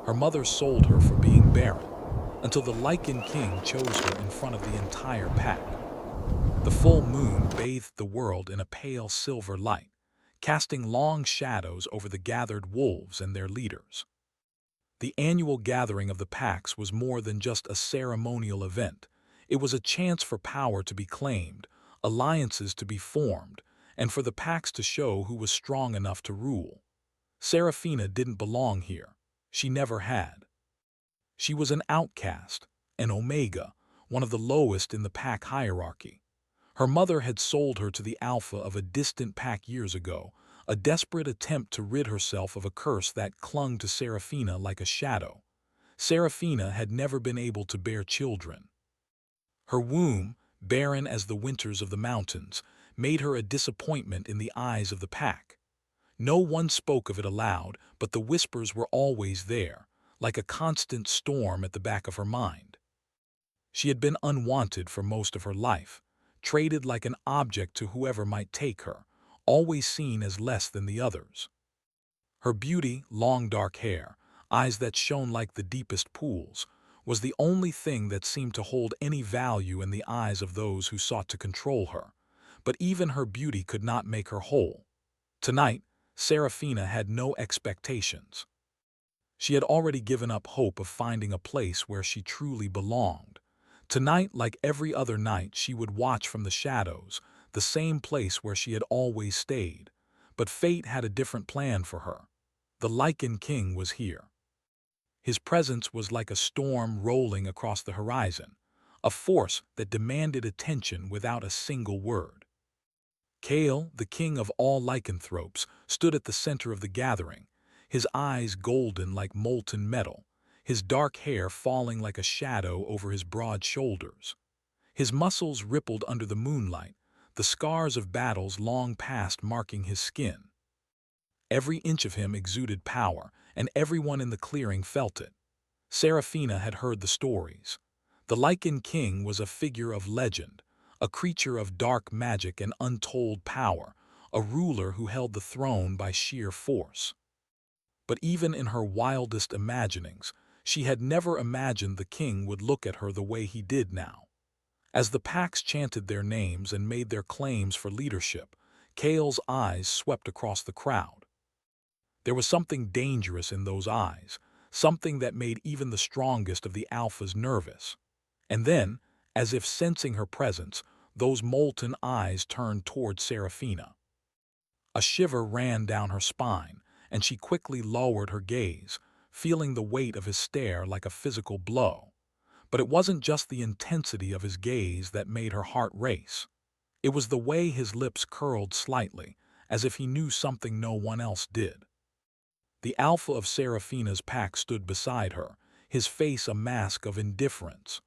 Her mother sold her for being barren, until the Lycan king chose her in front of the entire pack. The full moon bathed the world in a pale silver light, casting long shadows over the gathered wolves and their leaders. The annual gathering of the packs was more than just a ceremonial event. It was a chance for power to be claimed, alliances to be formed, and for the packs to show who was strong enough to rule. Seraphina didn't belong here. She never had. She was an outcast, an omega, one of the lowest in the pack hierarchy. Her mother had sold her to the alpha of a distant pack years ago, a desperate attempt to rid herself of a curse that clung to Seraphina like a shadow. Seraphina had never been able to bear children. Her womb, barren as the winters of the mountains, made her a disappointment in the eyes of the pack. No one spoke of it aloud, but the whispers were always there, like a constant storm at the back of her mind. She had been unwanted for most of her life, traded like an object to whoever might take her, always seen as less than the others. Her beauty, long dark hair, eyes that shone like the deepest pools, was the only thing that seemed to hold any value in the eyes of those who sought to control her. But even her beauty could not make her whole. Tonight, Seraphina had no expectations. She had already given up hope of finding a place where she truly belonged. Tonight, like every other night, she would watch from the shadows, the same place where she had always stayed. But fate had a different plan for her. The Lycan king was here. His presence was like a storm rolling across the horizon, a force that demanded attention without a single word. Kale, the king of all lycanthropes, stood at the center of the gathering, his eyes golden like molten metal, his dark hair falling like a shadow over his broad shoulders. His muscles rippled under the moonlight, the scars of battles long past marking his skin. Every inch of him exuded power, and everyone in the clearing felt it. Seraphina had heard the stories. The Lycan king was a figure of legend, a creature of dark magic and untold power, a ruler who held the throne by sheer force. But even in her wildest imaginings, she had never imagined the king would look at her the way he did now. As the packs chanted their names and made their claims for leadership, Kale's eyes swept across the crowd. There was something dangerous in those eyes, something that made even the strongest of the alphas nervous. And then, as if sensing her presence, those molten eyes turned toward Seraphina. A shiver ran down her spine, and she quickly lowered her gaze, feeling the weight of his stare like a physical blow. But it wasn't just the intensity of his gaze that made her heart race. It was the way his lips curled slightly, as if he knew something no one else did. The alpha of Seraphina's pack stood beside her, his face a mask of indifference.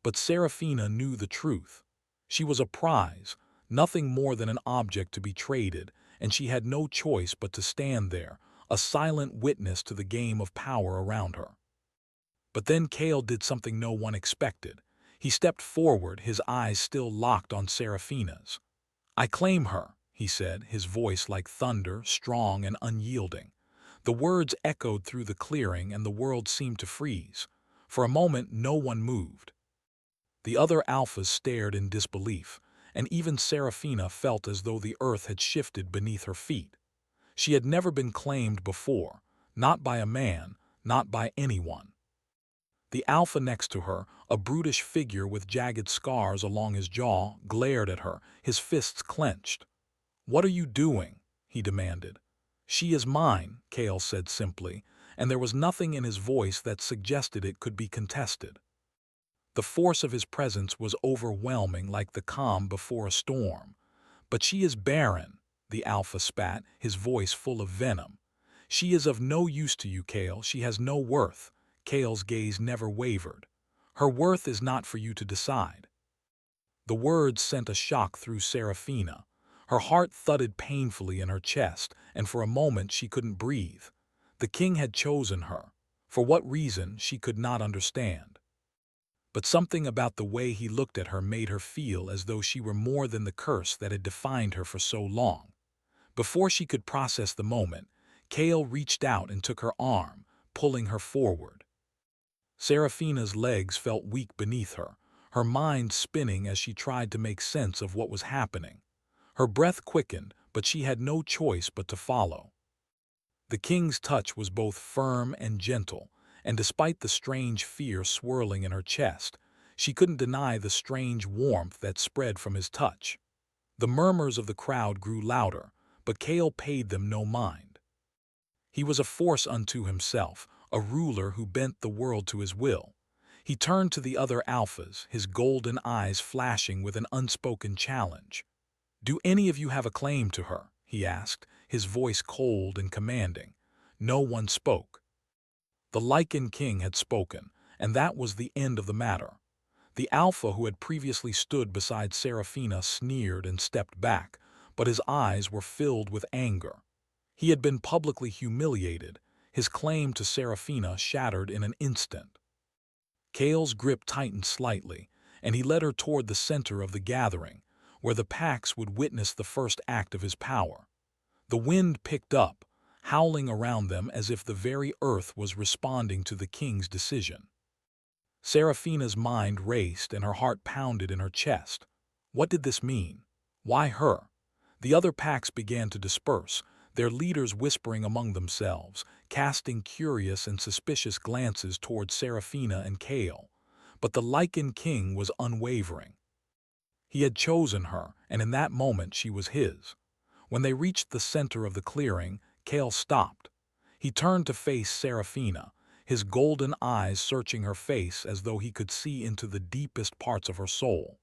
But Seraphina knew the truth. She was a prize, nothing more than an object to be traded, and she had no choice but to stand there, a silent witness to the game of power around her. But then Kale did something no one expected. He stepped forward, his eyes still locked on Seraphina's. "I claim her," he said, his voice like thunder, strong and unyielding. The words echoed through the clearing, and the world seemed to freeze. For a moment, no one moved. The other alphas stared in disbelief, and even Seraphina felt as though the earth had shifted beneath her feet. She had never been claimed before, not by a man, not by anyone. The alpha next to her, a brutish figure with jagged scars along his jaw, glared at her, his fists clenched. "What are you doing?" he demanded. "She is mine," Kale said simply, and there was nothing in his voice that suggested it could be contested. The force of his presence was overwhelming, like the calm before a storm. "But she is barren," the alpha spat, his voice full of venom. "She is of no use to you, Kale. She has no worth." Kale's gaze never wavered. "Her worth is not for you to decide." The words sent a shock through Seraphina. Her heart thudded painfully in her chest, and for a moment she couldn't breathe. The king had chosen her. For what reason, she could not understand. But something about the way he looked at her made her feel as though she were more than the curse that had defined her for so long. Before she could process the moment, Kale reached out and took her arm, pulling her forward. Seraphina's legs felt weak beneath her, her mind spinning as she tried to make sense of what was happening. Her breath quickened, but she had no choice but to follow. The king's touch was both firm and gentle, and despite the strange fear swirling in her chest, she couldn't deny the strange warmth that spread from his touch. The murmurs of the crowd grew louder, but Kale paid them no mind. He was a force unto himself, a ruler who bent the world to his will. He turned to the other alphas, his golden eyes flashing with an unspoken challenge. "Do any of you have a claim to her?" he asked, his voice cold and commanding. No one spoke. The Lycan king had spoken, and that was the end of the matter. The alpha who had previously stood beside Seraphina sneered and stepped back, but his eyes were filled with anger. He had been publicly humiliated, his claim to Seraphina shattered in an instant. Kale's grip tightened slightly, and he led her toward the center of the gathering, where the Pax would witness the first act of his power. The wind picked up, howling around them as if the very earth was responding to the king's decision. Seraphina's mind raced and her heart pounded in her chest. What did this mean? Why her? The other Pax began to disperse, their leaders whispering among themselves, casting curious and suspicious glances toward Seraphina and Kale. But the Lycan king was unwavering. He had chosen her, and in that moment she was his. When they reached the center of the clearing, Kale stopped. He turned to face Seraphina, his golden eyes searching her face as though he could see into the deepest parts of her soul.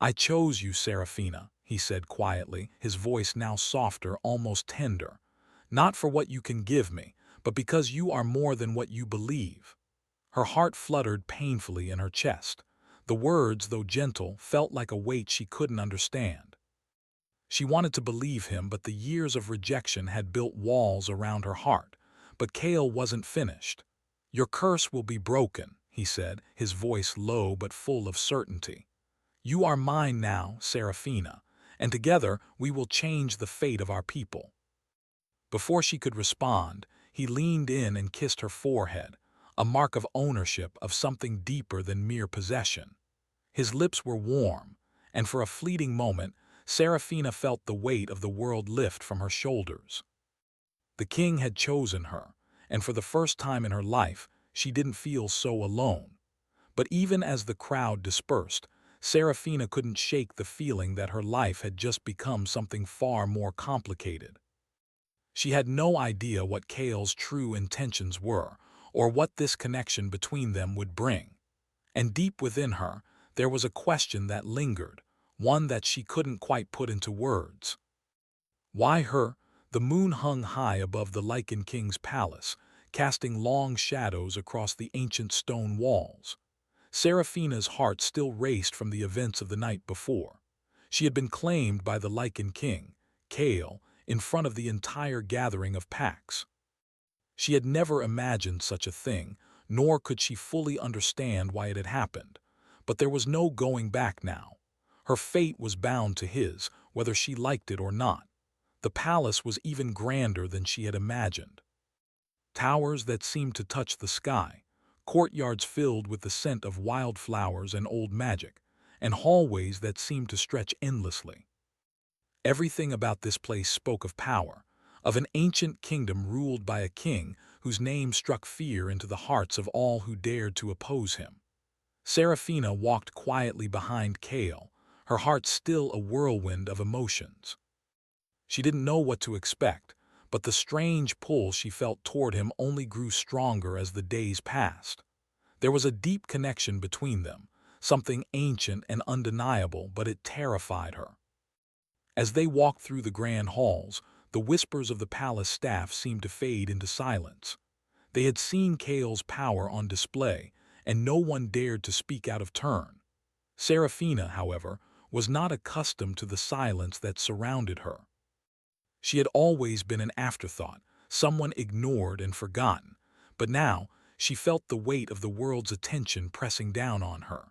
"I chose you, Seraphina," he said quietly, his voice now softer, almost tender. "Not for what you can give me, but because you are more than what you believe." Her heart fluttered painfully in her chest. The words, though gentle, felt like a weight she couldn't understand. She wanted to believe him, but the years of rejection had built walls around her heart. But Kale wasn't finished. "Your curse will be broken," he said, his voice low but full of certainty. "You are mine now, Seraphina, and together we will change the fate of our people." Before she could respond, he leaned in and kissed her forehead, a mark of ownership of something deeper than mere possession. His lips were warm, and for a fleeting moment, Seraphina felt the weight of the world lift from her shoulders. The king had chosen her, and for the first time in her life, she didn't feel so alone. But even as the crowd dispersed, Seraphina couldn't shake the feeling that her life had just become something far more complicated. She had no idea what Kale's true intentions were, or what this connection between them would bring. And deep within her, there was a question that lingered, one that she couldn't quite put into words. Why her? The moon hung high above the Lycan king's palace, casting long shadows across the ancient stone walls. Seraphina's heart still raced from the events of the night before. She had been claimed by the Lycan king, Kale, in front of the entire gathering of Pax. She had never imagined such a thing, nor could she fully understand why it had happened. But there was no going back now. Her fate was bound to his, whether she liked it or not. The palace was even grander than she had imagined. Towers that seemed to touch the sky, courtyards filled with the scent of wildflowers and old magic, and hallways that seemed to stretch endlessly. Everything about this place spoke of power, of an ancient kingdom ruled by a king whose name struck fear into the hearts of all who dared to oppose him. Seraphina walked quietly behind Kale, her heart still a whirlwind of emotions. She didn't know what to expect, but the strange pull she felt toward him only grew stronger as the days passed. There was a deep connection between them, something ancient and undeniable, but it terrified her. As they walked through the grand halls, the whispers of the palace staff seemed to fade into silence. They had seen Kale's power on display, and no one dared to speak out of turn. Seraphina, however, was not accustomed to the silence that surrounded her. She had always been an afterthought, someone ignored and forgotten, but now she felt the weight of the world's attention pressing down on her.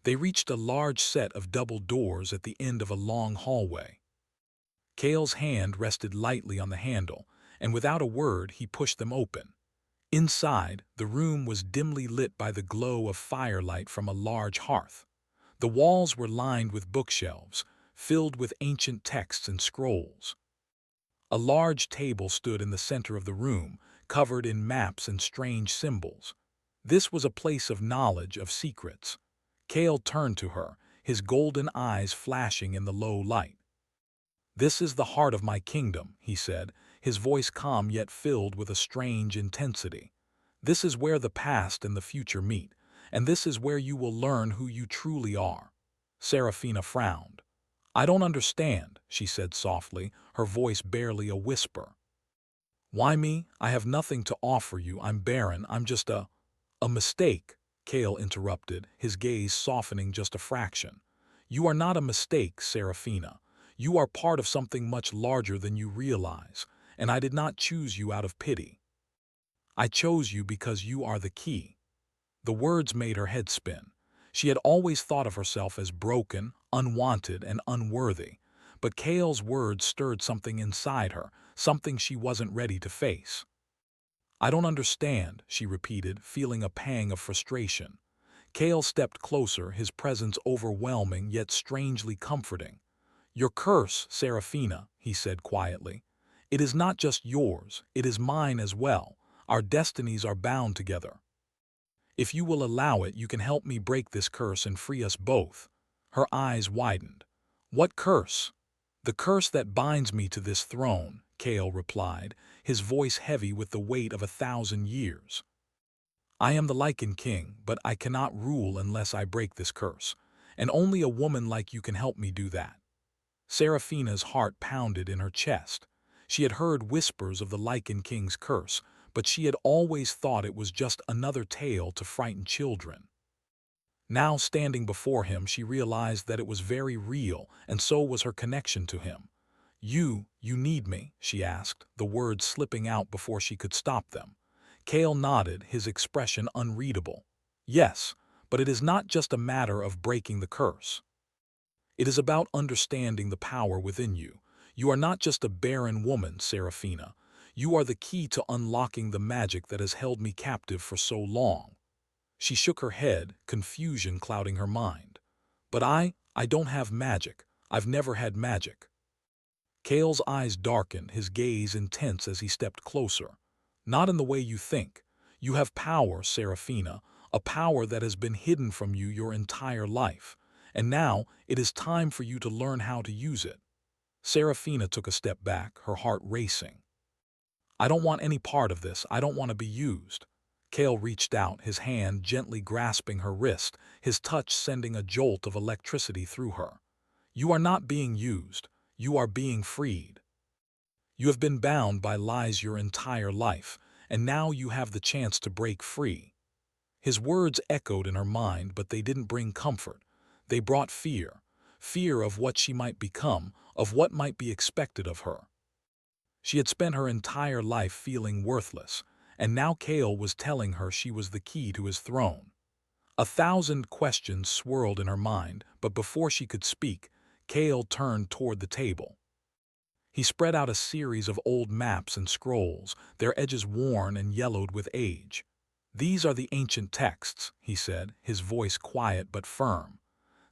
They reached a large set of double doors at the end of a long hallway. Kale's hand rested lightly on the handle, and without a word he pushed them open. Inside, the room was dimly lit by the glow of firelight from a large hearth. The walls were lined with bookshelves, filled with ancient texts and scrolls. A large table stood in the center of the room, covered in maps and strange symbols. This was a place of knowledge, of secrets. Kale turned to her, his golden eyes flashing in the low light. "This is the heart of my kingdom," he said, his voice calm yet filled with a strange intensity. "This is where the past and the future meet, and this is where you will learn who you truly are." Serafina frowned. "I don't understand," she said softly, her voice barely a whisper. "Why me? I have nothing to offer you. I'm barren. I'm just a mistake," Kale interrupted, his gaze softening just a fraction. "You are not a mistake, Serafina. You are part of something much larger than you realize, and I did not choose you out of pity. I chose you because you are the key." The words made her head spin. She had always thought of herself as broken, unwanted, and unworthy, but Kale's words stirred something inside her, something she wasn't ready to face. "I don't understand," she repeated, feeling a pang of frustration. Kale stepped closer, his presence overwhelming yet strangely comforting. "Your curse, Serafina," he said quietly. "It is not just yours, it is mine as well. Our destinies are bound together. If you will allow it, you can help me break this curse and free us both." Her eyes widened. "What curse?" "The curse that binds me to this throne," Kale replied, his voice heavy with the weight of 1,000 years. "I am the Lycan king, but I cannot rule unless I break this curse, and only a woman like you can help me do that." Serafina's heart pounded in her chest. She had heard whispers of the Lycan king's curse, but she had always thought it was just another tale to frighten children. Now, standing before him, she realized that it was very real, and so was her connection to him. You need me?" she asked, the words slipping out before she could stop them. Kale nodded, his expression unreadable. "Yes, but it is not just a matter of breaking the curse. It is about understanding the power within you. You are not just a barren woman, Serafina. You are the key to unlocking the magic that has held me captive for so long." She shook her head, confusion clouding her mind. "But I don't have magic. I've never had magic." Kale's eyes darkened, his gaze intense as he stepped closer. "Not in the way you think. You have power, Serafina, a power that has been hidden from you your entire life. And now it is time for you to learn how to use it." Serafina took a step back, her heart racing. "I don't want any part of this. I don't want to be used." Kale reached out, his hand gently grasping her wrist, his touch sending a jolt of electricity through her. "You are not being used. You are being freed. You have been bound by lies your entire life, and now you have the chance to break free." His words echoed in her mind, but they didn't bring comfort. They brought fear. Fear of what she might become, of what might be expected of her. She had spent her entire life feeling worthless, and now Kale was telling her she was the key to his throne. 1,000 questions swirled in her mind, but before she could speak, Kale turned toward the table. He spread out a series of old maps and scrolls, their edges worn and yellowed with age. "These are the ancient texts," he said, his voice quiet but firm.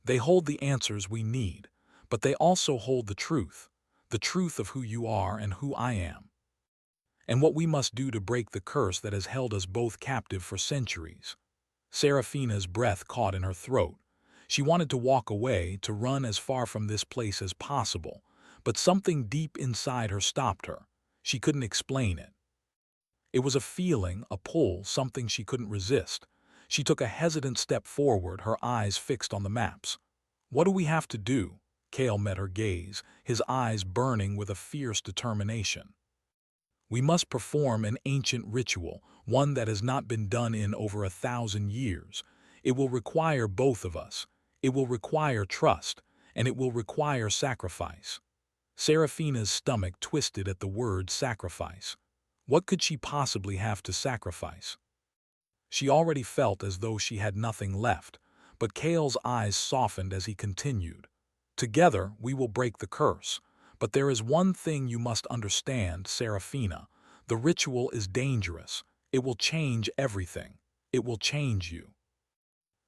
"They hold the answers we need, but they also hold the truth of who you are and who I am, and what we must do to break the curse that has held us both captive for centuries." Serafina's breath caught in her throat. She wanted to walk away, to run as far from this place as possible, but something deep inside her stopped her. She couldn't explain it. It was a feeling, a pull, something she couldn't resist. She took a hesitant step forward, her eyes fixed on the maps. "What do we have to do?" Kale met her gaze, his eyes burning with a fierce determination. "We must perform an ancient ritual, one that has not been done in over 1,000 years. It will require both of us. It will require trust, and it will require sacrifice." Serafina's stomach twisted at the word sacrifice. What could she possibly have to sacrifice? She already felt as though she had nothing left, but Kale's eyes softened as he continued. "Together we will break the curse. But there is one thing you must understand, Serafina. The ritual is dangerous. It will change everything. It will change you.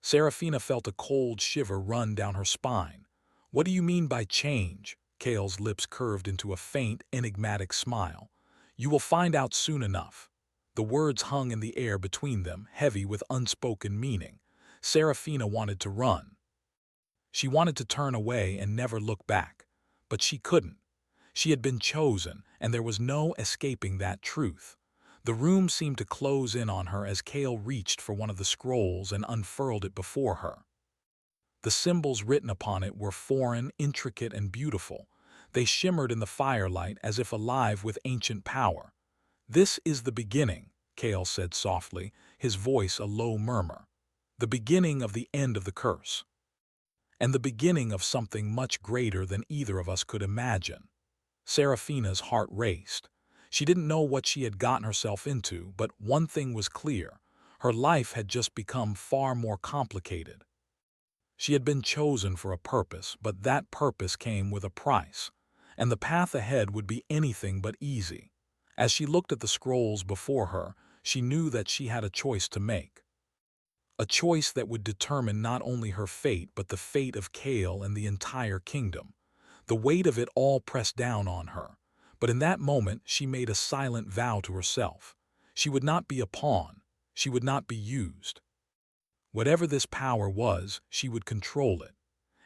Serafina felt a cold shiver run down her spine. What do you mean by change? Kale's lips curved into a faint, enigmatic smile. You will find out soon enough. The words hung in the air between them, heavy with unspoken meaning. Serafina wanted to run. She wanted to turn away and never look back. But she couldn't. She had been chosen, and there was no escaping that truth. The room seemed to close in on her as Kale reached for one of the scrolls and unfurled it before her. The symbols written upon it were foreign, intricate, and beautiful. They shimmered in the firelight as if alive with ancient power. This is the beginning, Kale said softly, his voice a low murmur. The beginning of the end of the curse. And the beginning of something much greater than either of us could imagine. Serafina's heart raced. She didn't know what she had gotten herself into, but one thing was clear. Her life had just become far more complicated. She had been chosen for a purpose, but that purpose came with a price, and the path ahead would be anything but easy. As she looked at the scrolls before her, she knew that she had a choice to make. A choice that would determine not only her fate, but the fate of Kale and the entire kingdom. The weight of it all pressed down on her. But in that moment, she made a silent vow to herself. She would not be a pawn. She would not be used. Whatever this power was, she would control it.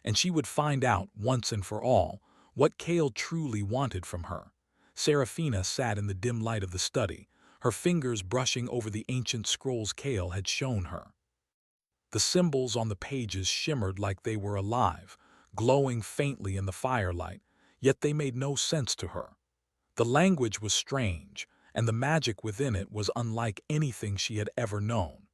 And she would find out, once and for all, what Kale truly wanted from her. Serafina sat in the dim light of the study, her fingers brushing over the ancient scrolls Kale had shown her. The symbols on the pages shimmered like they were alive, glowing faintly in the firelight, yet they made no sense to her. The language was strange, and the magic within it was unlike anything she had ever known.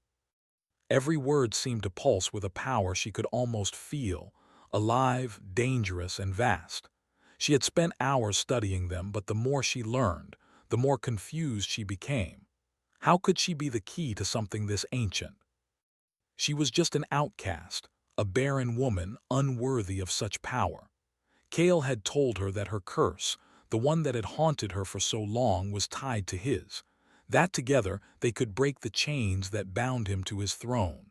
Every word seemed to pulse with a power she could almost feel, alive, dangerous, and vast. She had spent hours studying them, but the more she learned, the more confused she became. How could she be the key to something this ancient? She was just an outcast, a barren woman unworthy of such power. Kale had told her that her curse, the one that had haunted her for so long, was tied to his. That together they could break the chains that bound him to his throne.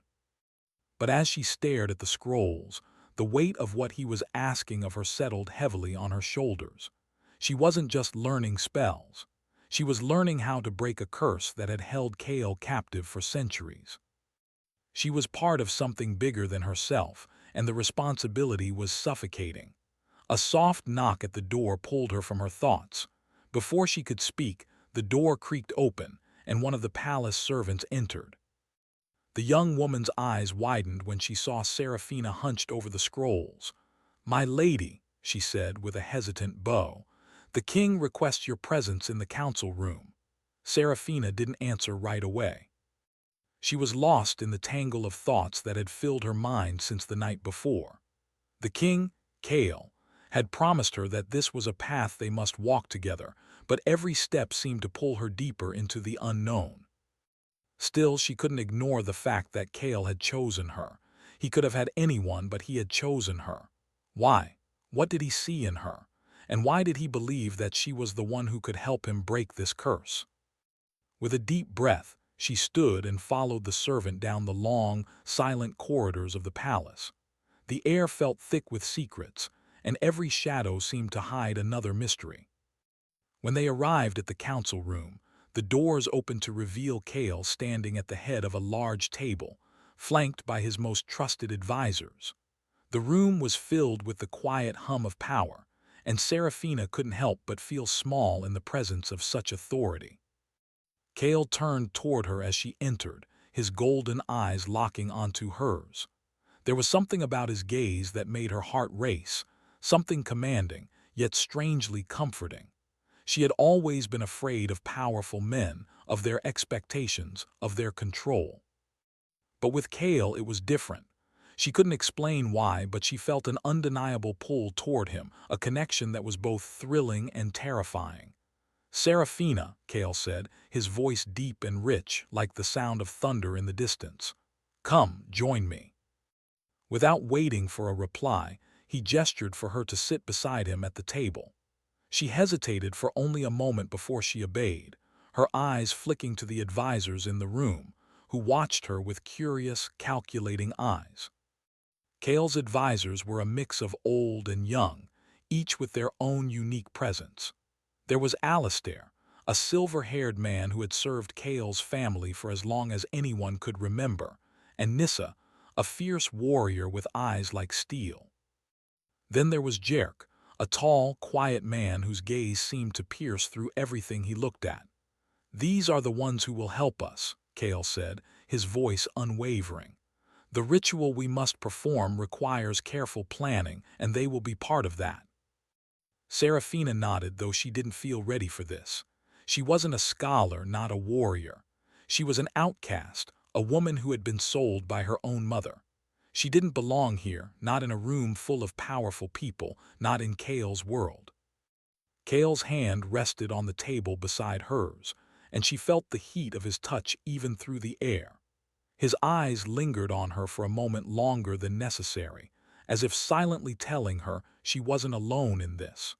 But as she stared at the scrolls, the weight of what he was asking of her settled heavily on her shoulders. She wasn't just learning spells. She was learning how to break a curse that had held Kale captive for centuries. She was part of something bigger than herself, and the responsibility was suffocating. A soft knock at the door pulled her from her thoughts. Before she could speak, the door creaked open, and one of the palace servants entered. The young woman's eyes widened when she saw Serafina hunched over the scrolls. "My lady," she said with a hesitant bow, "the king requests your presence in the council room." Serafina didn't answer right away. She was lost in the tangle of thoughts that had filled her mind since the night before. The king, Kale, had promised her that this was a path they must walk together, but every step seemed to pull her deeper into the unknown. Still, she couldn't ignore the fact that Kale had chosen her. He could have had anyone, but he had chosen her. Why? What did he see in her? And why did he believe that she was the one who could help him break this curse? With a deep breath, she stood and followed the servant down the long, silent corridors of the palace. The air felt thick with secrets, and every shadow seemed to hide another mystery. When they arrived at the council room, the doors opened to reveal Kale standing at the head of a large table, flanked by his most trusted advisors. The room was filled with the quiet hum of power, and Serafina couldn't help but feel small in the presence of such authority. Kale turned toward her as she entered, his golden eyes locking onto hers. There was something about his gaze that made her heart race, something commanding, yet strangely comforting. She had always been afraid of powerful men, of their expectations, of their control. But with Kale it was different. She couldn't explain why, but she felt an undeniable pull toward him, a connection that was both thrilling and terrifying. "Serafina," Kale said, his voice deep and rich, like the sound of thunder in the distance. "Come, join me." Without waiting for a reply, he gestured for her to sit beside him at the table. She hesitated for only a moment before she obeyed. her eyes flicking to the advisors in the room, who watched her with curious, calculating eyes. Kale's advisors were a mix of old and young, each with their own unique presence. There was Alistair, a silver-haired man who had served Kale's family for as long as anyone could remember, and Nissa, a fierce warrior with eyes like steel. Then there was Jerk, a tall, quiet man whose gaze seemed to pierce through everything he looked at. "These are the ones who will help us," Kale said, his voice unwavering. "The ritual we must perform requires careful planning, and they will be part of that." Seraphina nodded, though she didn't feel ready for this. She wasn't a scholar, not a warrior. She was an outcast, a woman who had been sold by her own mother. She didn't belong here, not in a room full of powerful people, not in Kale's world. Kale's hand rested on the table beside hers, and she felt the heat of his touch even through the air. His eyes lingered on her for a moment longer than necessary, as if silently telling her she wasn't alone in this.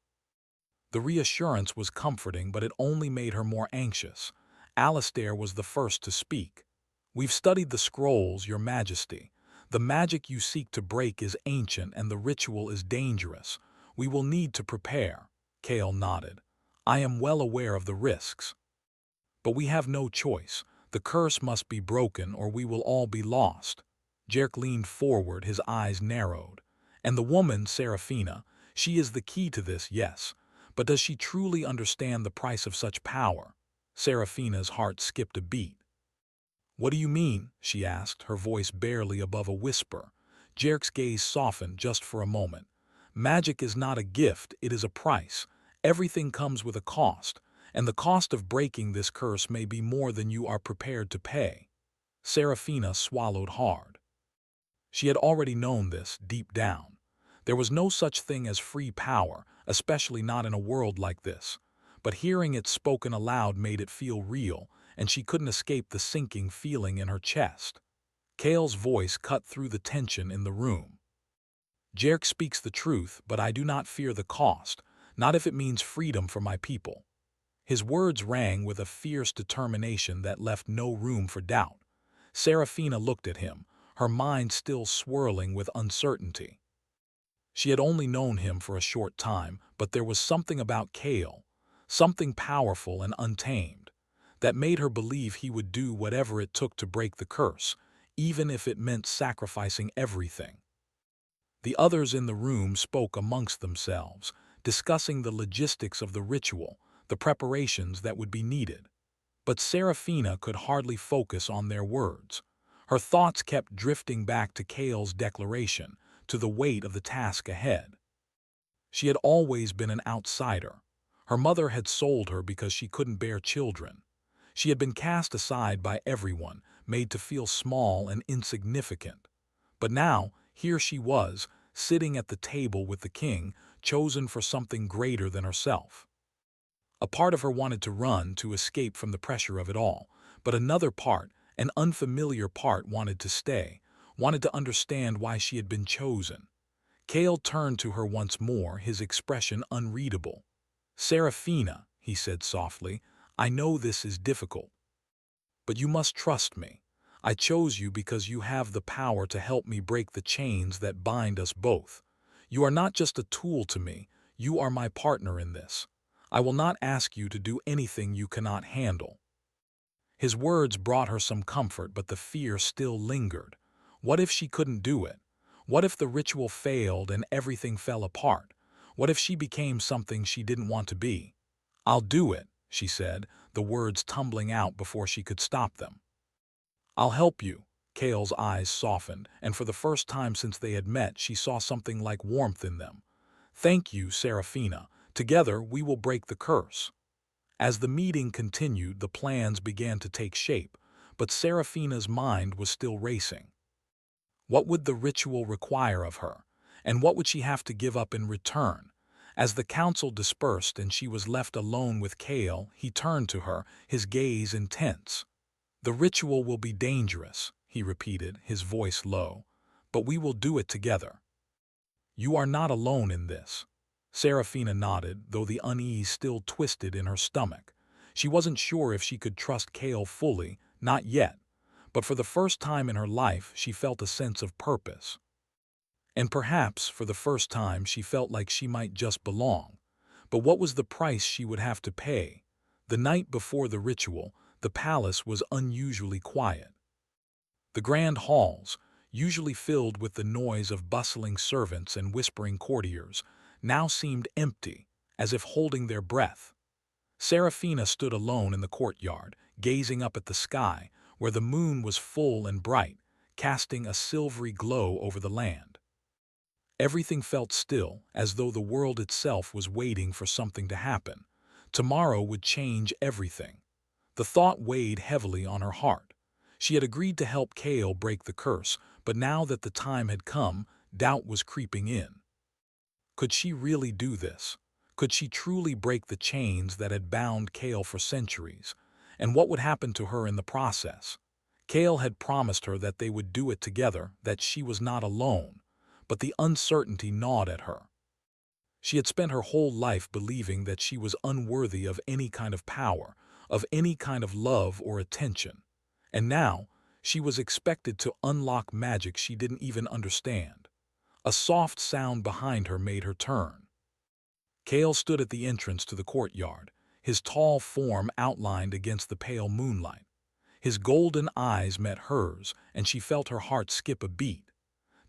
The reassurance was comforting, but it only made her more anxious. Alistair was the first to speak. "We've studied the scrolls, Your Majesty. The magic you seek to break is ancient and the ritual is dangerous. We will need to prepare." Kale nodded. "I am well aware of the risks. But we have no choice. The curse must be broken or we will all be lost." Jerk leaned forward, his eyes narrowed. "And the woman, Seraphina, she is the key to this, yes. But does she truly understand the price of such power?" Seraphina's heart skipped a beat. "What do you mean?" she asked, her voice barely above a whisper. Jerk's gaze softened just for a moment. "Magic is not a gift, it is a price. Everything comes with a cost, and the cost of breaking this curse may be more than you are prepared to pay." Seraphina swallowed hard. She had already known this deep down. There was no such thing as free power, especially not in a world like this. But hearing it spoken aloud made it feel real, and she couldn't escape the sinking feeling in her chest. Kale's voice cut through the tension in the room. "Jerk speaks the truth, but I do not fear the cost, not if it means freedom for my people." His words rang with a fierce determination that left no room for doubt. Seraphina looked at him, her mind still swirling with uncertainty. She had only known him for a short time, but there was something about Kale, something powerful and untamed, that made her believe he would do whatever it took to break the curse, even if it meant sacrificing everything. The others in the room spoke amongst themselves, discussing the logistics of the ritual, the preparations that would be needed. But Seraphina could hardly focus on their words. Her thoughts kept drifting back to Kale's declaration, to the weight of the task ahead. She had always been an outsider. Her mother had sold her because she couldn't bear children. She had been cast aside by everyone, made to feel small and insignificant. But now, here she was, sitting at the table with the king, chosen for something greater than herself. A part of her wanted to run, to escape from the pressure of it all, but another part, an unfamiliar part, wanted to stay, wanted to understand why she had been chosen. Kale turned to her once more, his expression unreadable. "Seraphina," he said softly, "I know this is difficult. But you must trust me. I chose you because you have the power to help me break the chains that bind us both. You are not just a tool to me, you are my partner in this. I will not ask you to do anything you cannot handle." His words brought her some comfort, but the fear still lingered. What if she couldn't do it? What if the ritual failed and everything fell apart? What if she became something she didn't want to be? "I'll do it," she said, the words tumbling out before she could stop them. "I'll help you." Kale's eyes softened, and for the first time since they had met, she saw something like warmth in them. "Thank you, Seraphina. Together we will break the curse." As the meeting continued, the plans began to take shape, but Seraphina's mind was still racing. What would the ritual require of her, and what would she have to give up in return? As the council dispersed and she was left alone with Kale, he turned to her, his gaze intense. "The ritual will be dangerous," he repeated, his voice low, "but we will do it together. You are not alone in this." Seraphina nodded, though the unease still twisted in her stomach. She wasn't sure if she could trust Kale fully, not yet, but for the first time in her life she felt a sense of purpose. And perhaps, for the first time, she felt like she might just belong. But what was the price she would have to pay? The night before the ritual, the palace was unusually quiet. The grand halls, usually filled with the noise of bustling servants and whispering courtiers, now seemed empty, as if holding their breath. Serafina stood alone in the courtyard, gazing up at the sky, where the moon was full and bright, casting a silvery glow over the land. Everything felt still, as though the world itself was waiting for something to happen. Tomorrow would change everything. The thought weighed heavily on her heart. She had agreed to help Kale break the curse, but now that the time had come, doubt was creeping in. Could she really do this? Could she truly break the chains that had bound Kale for centuries? And what would happen to her in the process? Kale had promised her that they would do it together, that she was not alone, but the uncertainty gnawed at her. She had spent her whole life believing that she was unworthy of any kind of power, of any kind of love or attention. And now, she was expected to unlock magic she didn't even understand. A soft sound behind her made her turn. Kale stood at the entrance to the courtyard, his tall form outlined against the pale moonlight. His golden eyes met hers, and she felt her heart skip a beat.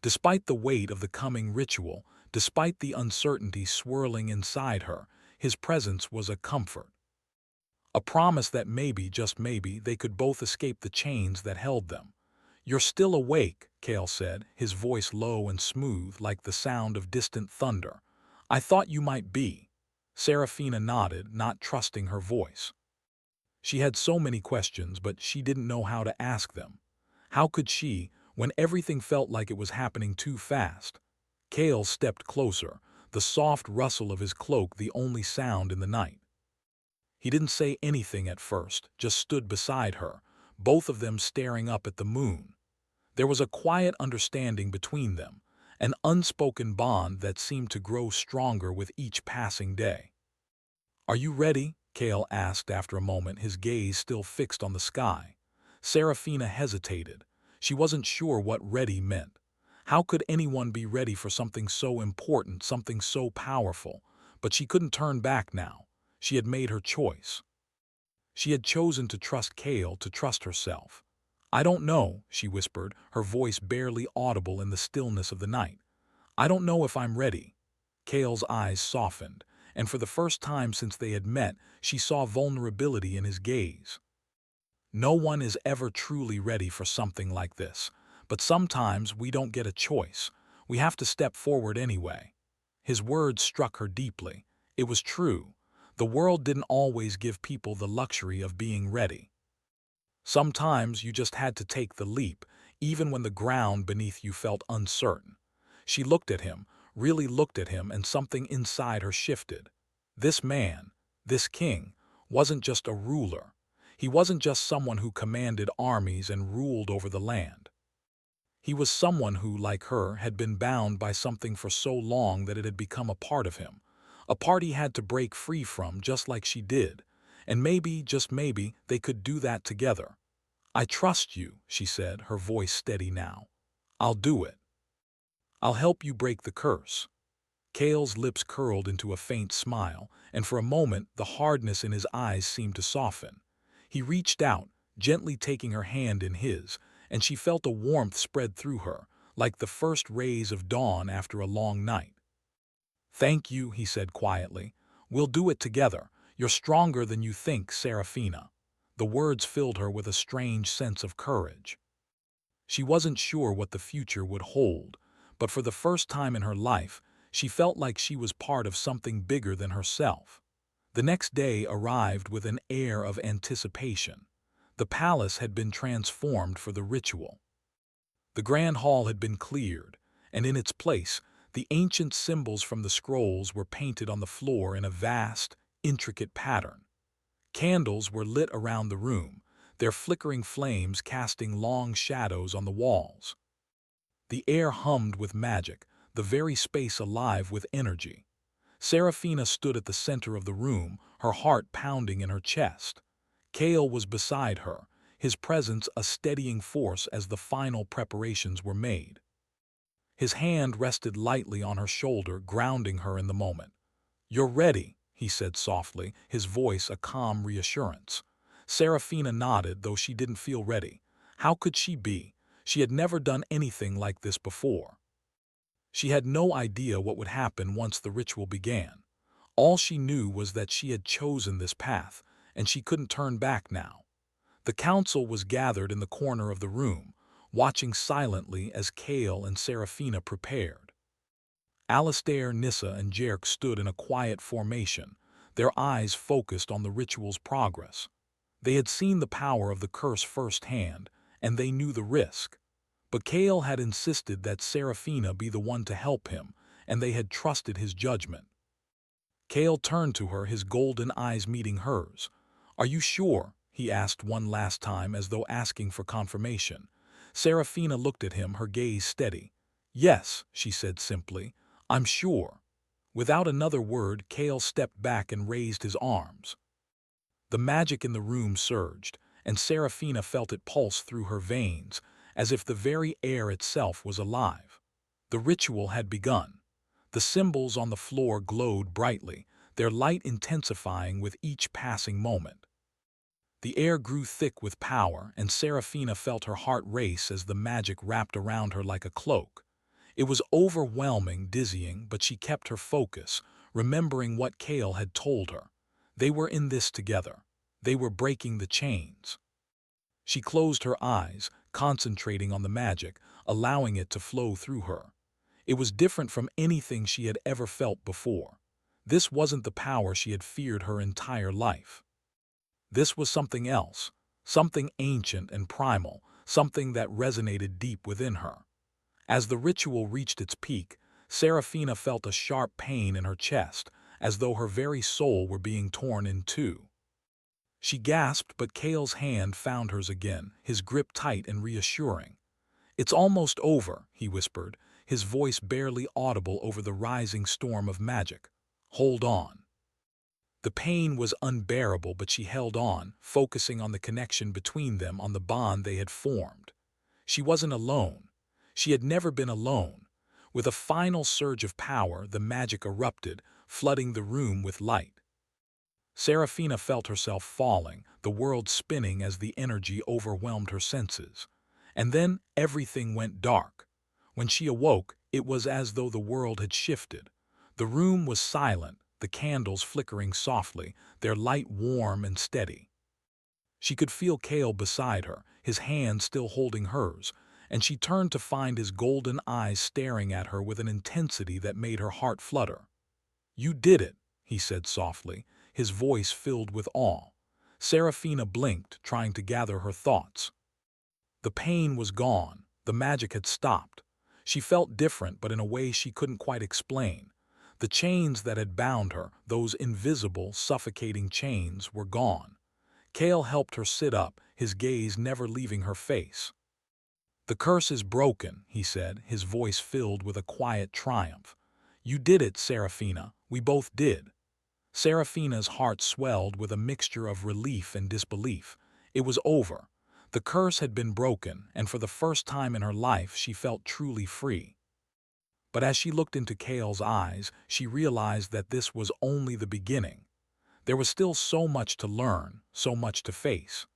Despite the weight of the coming ritual, despite the uncertainty swirling inside her, his presence was a comfort. A promise that maybe, just maybe, they could both escape the chains that held them. "You're still awake," Kale said, his voice low and smooth like the sound of distant thunder. "I thought you might be." Serafina nodded, not trusting her voice. She had so many questions, but she didn't know how to ask them. How could she, when everything felt like it was happening too fast? Kale stepped closer, the soft rustle of his cloak the only sound in the night. He didn't say anything at first, just stood beside her, both of them staring up at the moon. There was a quiet understanding between them, an unspoken bond that seemed to grow stronger with each passing day. "Are you ready?" Kale asked after a moment, his gaze still fixed on the sky. Serafina hesitated. She wasn't sure what ready meant. How could anyone be ready for something so important, something so powerful? But she couldn't turn back now. She had made her choice. She had chosen to trust Kale, to trust herself. "I don't know," she whispered, her voice barely audible in the stillness of the night. "I don't know if I'm ready." Kale's eyes softened, and for the first time since they had met, she saw vulnerability in his gaze. No one is ever truly ready for something like this, but sometimes we don't get a choice. We have to step forward anyway. His words struck her deeply. It was true. The world didn't always give people the luxury of being ready. Sometimes you just had to take the leap, even when the ground beneath you felt uncertain. She looked at him, really looked at him, and something inside her shifted. This man, this king, wasn't just a ruler. He wasn't just someone who commanded armies and ruled over the land. He was someone who, like her, had been bound by something for so long that it had become a part of him, a part he had to break free from just like she did. And maybe, just maybe, they could do that together. "I trust you," she said, her voice steady now. "I'll do it. I'll help you break the curse." Kale's lips curled into a faint smile, and for a moment the hardness in his eyes seemed to soften. He reached out, gently taking her hand in his, and she felt a warmth spread through her, like the first rays of dawn after a long night. "Thank you," he said quietly. "We'll do it together. You're stronger than you think, Serafina." The words filled her with a strange sense of courage. She wasn't sure what the future would hold, but for the first time in her life, she felt like she was part of something bigger than herself. The next day arrived with an air of anticipation. The palace had been transformed for the ritual. The grand hall had been cleared, and in its place, the ancient symbols from the scrolls were painted on the floor in a vast, intricate pattern. Candles were lit around the room, their flickering flames casting long shadows on the walls. The air hummed with magic, the very space alive with energy. Serafina stood at the center of the room, her heart pounding in her chest. Kale was beside her, his presence a steadying force as the final preparations were made. His hand rested lightly on her shoulder, grounding her in the moment. "You're ready," he said softly, his voice a calm reassurance. Serafina nodded, though she didn't feel ready. How could she be? She had never done anything like this before. She had no idea what would happen once the ritual began. All she knew was that she had chosen this path, and she couldn't turn back now. The council was gathered in the corner of the room, watching silently as Kale and Serafina prepared. Alistair, Nissa, and Jerk stood in a quiet formation, their eyes focused on the ritual's progress. They had seen the power of the curse firsthand, and they knew the risk. But Kale had insisted that Serafina be the one to help him, and they had trusted his judgment. Kale turned to her, his golden eyes meeting hers. "Are you sure?" he asked one last time, as though asking for confirmation. Serafina looked at him, her gaze steady. "Yes," she said simply, "I'm sure." Without another word, Kale stepped back and raised his arms. The magic in the room surged, and Serafina felt it pulse through her veins, as if the very air itself was alive. The ritual had begun. The symbols on the floor glowed brightly, their light intensifying with each passing moment. The air grew thick with power, and Serafina felt her heart race as the magic wrapped around her like a cloak. It was overwhelming, dizzying, but she kept her focus, remembering what Kale had told her. They were in this together. They were breaking the chains. She closed her eyes, concentrating on the magic, allowing it to flow through her. It was different from anything she had ever felt before. This wasn't the power she had feared her entire life. This was something else, something ancient and primal, something that resonated deep within her. As the ritual reached its peak, Serafina felt a sharp pain in her chest, as though her very soul were being torn in two. She gasped, but Kale's hand found hers again, his grip tight and reassuring. "It's almost over," he whispered, his voice barely audible over the rising storm of magic. "Hold on." The pain was unbearable, but she held on, focusing on the connection between them, on the bond they had formed. She wasn't alone. She had never been alone. With a final surge of power, the magic erupted, flooding the room with light. Serafina felt herself falling, the world spinning as the energy overwhelmed her senses. And then everything went dark. When she awoke, it was as though the world had shifted. The room was silent, the candles flickering softly, their light warm and steady. She could feel Kale beside her, his hand still holding hers, and she turned to find his golden eyes staring at her with an intensity that made her heart flutter. "You did it," he said softly, his voice filled with awe. Serafina blinked, trying to gather her thoughts. The pain was gone, the magic had stopped. She felt different, but in a way she couldn't quite explain. The chains that had bound her, those invisible, suffocating chains, were gone. Kale helped her sit up, his gaze never leaving her face. "The curse is broken," he said, his voice filled with a quiet triumph. "You did it, Serafina. We both did." Serafina's heart swelled with a mixture of relief and disbelief. It was over. The curse had been broken, and for the first time in her life she felt truly free. But as she looked into Kale's eyes, she realized that this was only the beginning. There was still so much to learn, so much to face.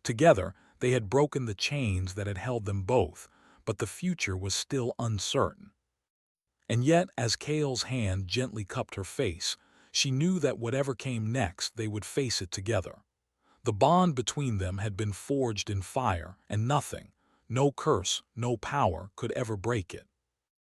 Together, they had broken the chains that had held them both, but the future was still uncertain. And yet, as Kale's hand gently cupped her face, she knew that whatever came next, they would face it together. The bond between them had been forged in fire, and nothing, no curse, no power, could ever break it.